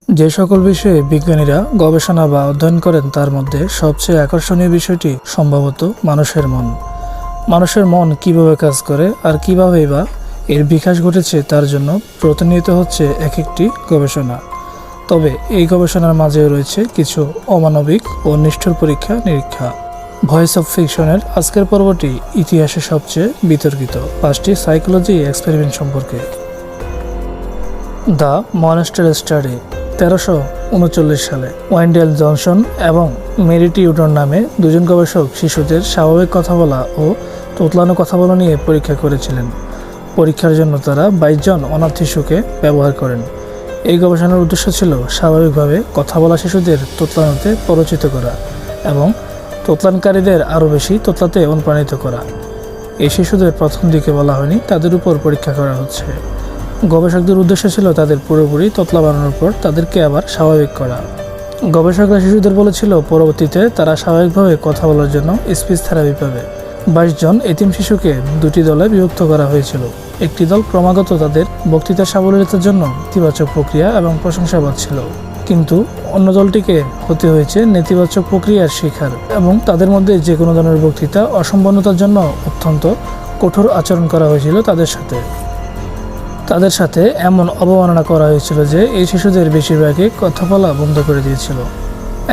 যে সকল বিষয়ে বিজ্ঞানীরা গবেষণা বা অধ্যয়ন করেন তার মধ্যে সবচেয়ে আকর্ষণীয় বিষয়টি সম্ভবত মানুষের মন। মানুষের মন কিভাবে কাজ করে আর কিভাবে বা এর বিকাশ ঘটেছে তার জন্য প্রতিনিয়ত হচ্ছে এক একটি গবেষণা। তবে এই গবেষণার মাঝেও রয়েছে কিছু অমানবিক ও নিষ্ঠুর পরীক্ষা নিরীক্ষা। ভয়েস অফ ফিকশনের আজকের পর্বটি ইতিহাসে সবচেয়ে বিতর্কিত 5টি সাইকোলজি এক্সপেরিমেন্ট সম্পর্কে। দ্য মনস্টার স্টাডি 1339 সালে ওয়েন্ডেল জনসন এবং মেরি টিউটর নামে দুজন গবেষক শিশুদের স্বাভাবিক কথা বলা ও তোতলানো কথা বলা নিয়ে পরীক্ষা করেছিলেন। পরীক্ষার জন্য তারা 22 জন অনাথ শিশুকে ব্যবহার করেন। এই গবেষণার উদ্দেশ্য ছিল স্বাভাবিকভাবে কথা বলা শিশুদের তোতলানোতে প্ররোচিত করা এবং তোতলানকারীদের আরও বেশি তোতলাতে অনুপ্রাণিত করা। এই শিশুদের প্রথম দিকে বলা হয়নি তাদের উপর পরীক্ষা করা হচ্ছে। গবেষকদের উদ্দেশ্য ছিল তাদের পুরোপুরি তোতলা বানানোর পর তাদেরকে আবার স্বাভাবিক করা। গবেষকরা শিশুদের বলেছিল পরবর্তীতে তারা স্বাভাবিকভাবে কথা বলার জন্য স্পিচ থেরাপি পাবে। 22 জন এতিম শিশুকে দুটি দলে বিভক্ত করা হয়েছিল। একটি দল ক্রমাগত তাদের বক্তৃতার সাবলীলতার জন্য ইতিবাচক প্রক্রিয়া এবং প্রশংসা পাচ্ছিল, কিন্তু অন্য দলটিকে হতে হয়েছে নেতিবাচক প্রক্রিয়ার শিকার এবং তাদের মধ্যে যে কোনো ধরনের বক্তৃতা অসম্পন্নতার জন্য অত্যন্ত কঠোর আচরণ করা হয়েছিল। তাদের সাথে এমন অবমাননা করা হয়েছিল যে এই শিশুদের বেশিরভাগই কথা বলা বন্ধ করে দিয়েছিল।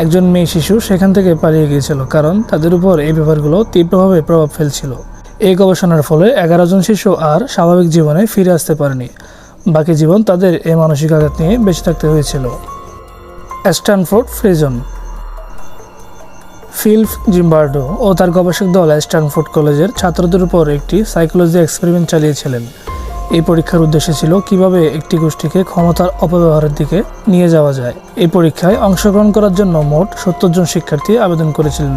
একজন মেয়ে শিশু সেখান থেকে পালিয়ে গিয়েছিল কারণ তাদের উপর এই ব্যাপারগুলো তীব্রভাবে প্রভাব ফেলছিল। এই গবেষণার ফলে 11 জন শিশু আর স্বাভাবিক জীবনে ফিরে আসতে পারেনি। বাকি জীবন তাদের এই মানসিক আঘাত নিয়ে বেঁচে থাকতে হয়েছিল। Stanford prison. ফিল জিম্বার্ডো ও তার গবেষক দল স্ট্যানফোর্ড কলেজের ছাত্রদের উপর একটি সাইকোলজি এক্সপেরিমেন্ট চালিয়েছিলেন। এই পরীক্ষার উদ্দেশ্য ছিল কিভাবে একটি গোষ্ঠীকে ক্ষমতার অপব্যবহারের দিকে নিয়ে যাওয়া যায়। এই পরীক্ষায় অংশগ্রহণ করার জন্য মোট 70 জন শিক্ষার্থী আবেদন করেছিলেন।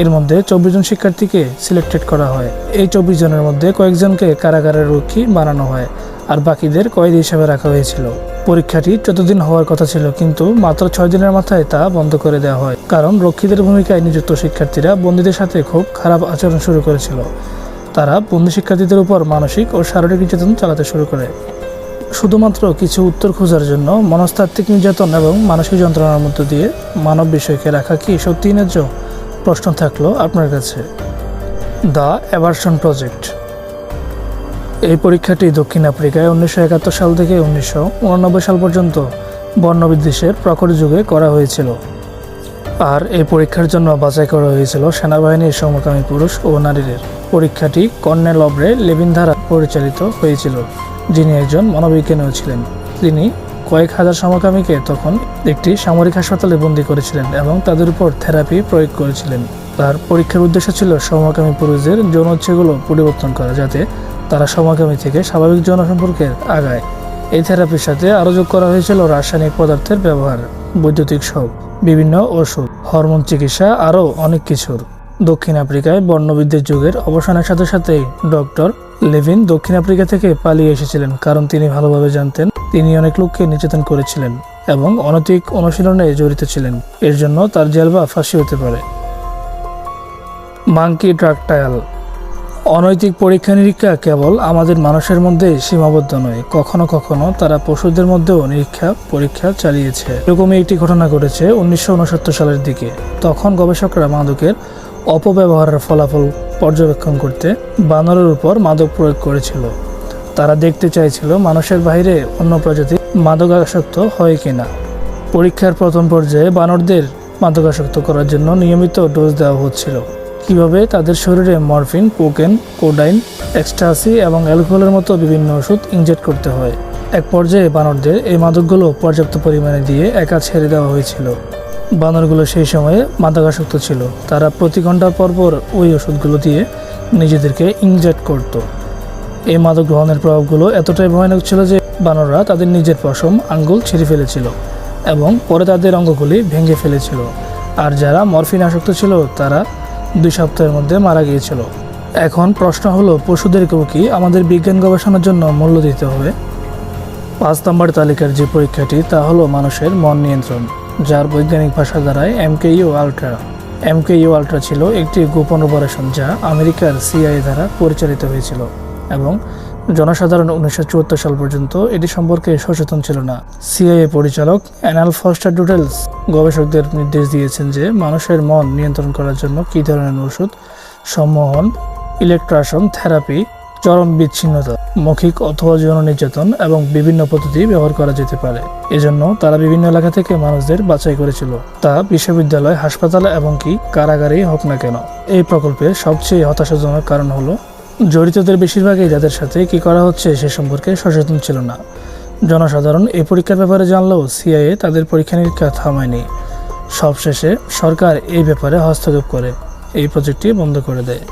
এর মধ্যে 24 জন শিক্ষার্থীকে সিলেক্টেড করা হয়। এই 24 জনের মধ্যে কয়েকজনকে কারাগারের রক্ষী বানানো হয় আর বাকিদের কয়েদি হিসেবে রাখা হয়েছিল। পরীক্ষাটি 14 দিন হওয়ার কথা ছিল, কিন্তু মাত্র 6 দিনের মাথায় তা বন্ধ করে দেওয়া হয় কারণ রক্ষীদের ভূমিকায় নিযুক্ত শিক্ষার্থীরা বন্দীদের সাথে খুব খারাপ আচরণ শুরু করেছিল। তারা বন্দী শিক্ষার্থীদের উপর মানসিক ও শারীরিক নির্যাতন চালাতে শুরু করে। শুধুমাত্র কিছু উত্তর খোঁজার জন্য মনস্তাত্ত্বিক নির্যাতন এবং মানসিক যন্ত্রণার মধ্য দিয়ে মানব বিষয়কে রাখা কি সত্যিই ন্যায্য? প্রশ্ন থাকলো আপনার কাছে। The aversion project. এই পরীক্ষাটি দক্ষিণ আফ্রিকায় 1971 সাল থেকে 1989 সাল পর্যন্ত বর্ণবিদ্বেষের প্রখর যুগে করা হয়েছিল। আর এই পরীক্ষার জন্য বাছাই করা হয়েছিল সেনাবাহিনীর সমকামী পুরুষ ও নারীদের। পরীক্ষাটি কর্নেল অব্রে লেভিন দ্বারা পরিচালিত হয়েছিল, যিনি একজন মনোবিজ্ঞানীও ছিলেন। তিনি কয়েক হাজার সমকামীকে তখন একটি সামরিক হাসপাতালে বন্দী করেছিলেন এবং তাদের উপর থেরাপি প্রয়োগ করেছিলেন। তার পরীক্ষার উদ্দেশ্য ছিল সমকামী পুরুষদের যৌন ইচ্ছেগুলো পরিবর্তন করা, যাতে তারা সমকামী থেকে স্বাভাবিক যৌন সম্পর্কে আগায়। এই থেরাপির সাথে আরও যোগ করা হয়েছিল রাসায়নিক পদার্থের ব্যবহার, বৈদ্যুতিক শক, বিভিন্ন ওষুধ, হরমোন চিকিৎসা, আরও অনেক কিছুর। দক্ষিণ আফ্রিকায় বর্ণবিদ্বেষ যুগের অবসানের সাথে সাথেই ডক্টর লেভিন দক্ষিণ আফ্রিকা থেকে পালিয়ে এসেছিলেন, কারণ তিনি ভালোভাবে জানতেন তিনি অনেক লোককে নির্যাতন করেছিলেন এবং অনৈতিক অনুশীলনে জড়িত ছিলেন। এর জন্য তার জেল বা ফাঁসি হতে পারে। Monkey drug trial. অনৈতিক পরীক্ষা নিরীক্ষা কেবল আমাদের মানুষের মধ্যে সীমাবদ্ধ নয়, কখনো কখনো তারা পশুদের মধ্যেও পরীক্ষা চালিয়েছে। এরকমই একটি ঘটনা ঘটেছে 1969 সালের দিকে। তখন গবেষকরা মাদকের অপব্যবহারের ফলাফল পর্যবেক্ষণ করতে বানরের উপর মাদক প্রয়োগ করেছিল। তারা দেখতে চাইছিল মানুষের বাইরে অন্য প্রজাতি মাদকাসক্ত হয় কিনা। পরীক্ষার প্রথম পর্যায়ে বানরদের মাদকাসক্ত করার জন্য নিয়মিত ডোজ দেওয়া হচ্ছিল। কিভাবে তাদের শরীরে মরফিন, কোকেন, কোডাইন, এক্সটাসি এবং অ্যালকোহলের মতো বিভিন্ন ওষুধ ইনজেক্ট করতে হয়। এক পর্যায়ে বানরদের এই মাদকগুলো পর্যাপ্ত পরিমাণে দিয়ে একা ছেড়ে দেওয়া হয়েছিল। বানরগুলো সেই সময়ে মাদকাসক্ত ছিল। তারা প্রতি ঘন্টা পরপর ওই ওষুধগুলো দিয়ে নিজেদেরকে ইনজেক্ট করত। এই মাদক গ্রহণের প্রভাবগুলো এতটাই ভয়ানক ছিল যে বানররা তাদের নিজের পশম আঙ্গুল ছিঁড়ে ফেলেছিল এবং পরে তাদের অঙ্গগুলি ভেঙে ফেলেছিল। আর যারা মরফিন আসক্ত ছিল তারা 2 সপ্তাহের মধ্যে মারা গিয়েছিল। এখন প্রশ্ন হলো, পশুদেরকেও কি আমাদের বিজ্ঞান গবেষণার জন্য মূল্য দিতে হবে? 5 নম্বর তালিকার যে পরীক্ষাটি তা হলো মানুষের মন নিয়ন্ত্রণ, যার বৈজ্ঞানিক ভাষা দ্বারায় MKU আল্ট্রা। MKU আল্ট্রা ছিল একটি গোপন অপারেশন যা আমেরিকার CIA দ্বারা পরিচালিত হয়েছিল এবং জনসাধারণ 1974 সাল পর্যন্ত এটি সম্পর্কে সচেতন ছিল না। সিআইএ পরিচালক অ্যানাল ফস্টার ডুডেলস গবেষকদের নির্দেশ দিয়েছেন যে মানুষের মন নিয়ন্ত্রণ করার জন্য কী ধরনের ওষুধ, সম্মোহন, ইলেকট্রাশন থেরাপি, চরম বিচ্ছিন্নতা, মৌখিক অথবা যৌন নির্যাতন এবং বিভিন্ন পদ্ধতি ব্যবহার করা যেতে পারে। এজন্য তারা বিভিন্ন এলাকা থেকে মানুষদের বাছাই করেছিল, তা বিশ্ববিদ্যালয়, হাসপাতাল এবং কি কারাগারেই হোক না কেন। এই প্রকল্পের সবচেয়ে হতাশাজনক কারণ হলো জড়িতদের বেশিরভাগই যাদের সাথে কি করা হচ্ছে সে সম্পর্কে সচেতন ছিল না। জনসাধারণ এই পরীক্ষার ব্যাপারে জানলেও সিআইএ তাদের পরীক্ষা নিরীক্ষা থামায়নি। সবশেষে সরকার এই ব্যাপারে হস্তক্ষেপ করে এই প্রজেক্টটি বন্ধ করে দেয়।